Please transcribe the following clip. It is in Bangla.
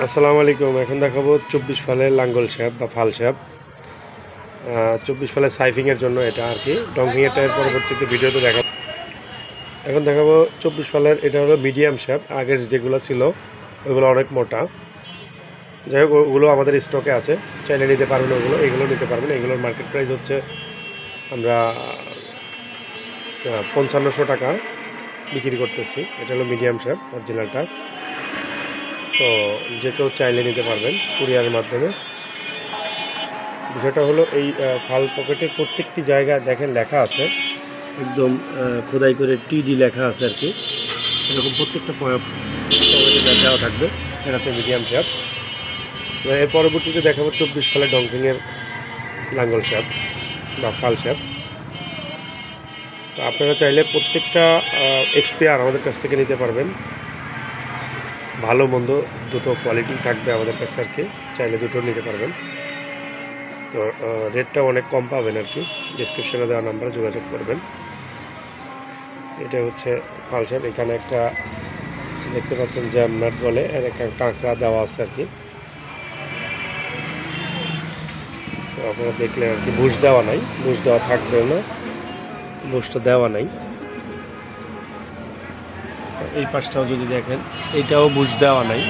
আসসালামু আলাইকুম। এখন দেখাবো 24 ফালের লাঙ্গল শ্যাপ বা ফাল শ্যাপ। 24 ফালের সাইফিংয়ের জন্য এটা আর কি। ডঙ্কিংয়ের টাইম পরবর্তীতে ভিডিওতে দেখাবো। এখন দেখাবো 24 ফালের, এটা হলো মিডিয়াম শ্যাপ। আগের যেগুলো ছিল ওইগুলো অনেক মোটা। যাই হোক, ওগুলো আমাদের স্টকে আছে, চাইলে নিতে পারবেন। এগুলো নিতে পারবেন। এগুলোর মার্কেট প্রাইস হচ্ছে আমরা 5500 টাকা বিক্রি করতেছি। এটা হলো মিডিয়াম শ্যাপ অরিজিনালটা। তো যে কেউ চাইলে নিতে পারবেন কুরিয়ারের মাধ্যমে। বিষয়টা হলো এই ফাল পকেটের প্রত্যেকটি জায়গায় দেখেন লেখা আছে, একদম খোদাই করে টিডি লেখা আছে আর কি। এরকম প্রত্যেকটা পকেটে লেখাও থাকবে। এটা হচ্ছে মিডিয়াম শ্যাপ। এর পরবর্তীতে দেখাবো 24 ফালের ডঙ্কিংয়ের লাঙ্গল শ্যাপ বা ফাল শ্যাপ। তো আপনারা চাইলে প্রত্যেকটা এক্সপিআর আমাদের কাছ থেকে নিতে পারবেন। ভালো মন্দ দুটো কোয়ালিটি থাকবে আমাদের কাছে আর কি, চাইলে দুটো নিতে পারবেন। তো রেটটা অনেক কম পাবেন আর কি। ডিসক্রিপশনে দেওয়া নাম্বারে যোগাযোগ করবেন। এটা হচ্ছে ফাল শ্যাপ। এখানে একটা দেখতে পাচ্ছেন জ্যাম নাট বলে, এর একটা কাঁকড়া দেওয়া আছে আর কি। তো আপনারা দেখলে আর কি, বুশ দেওয়া নাই, বুশ দেওয়া থাকবেও না, বুশটা দেওয়া নাই। এই পাশটাও যদি দেখেন, এইটাও বুশ দেওয়া নাই।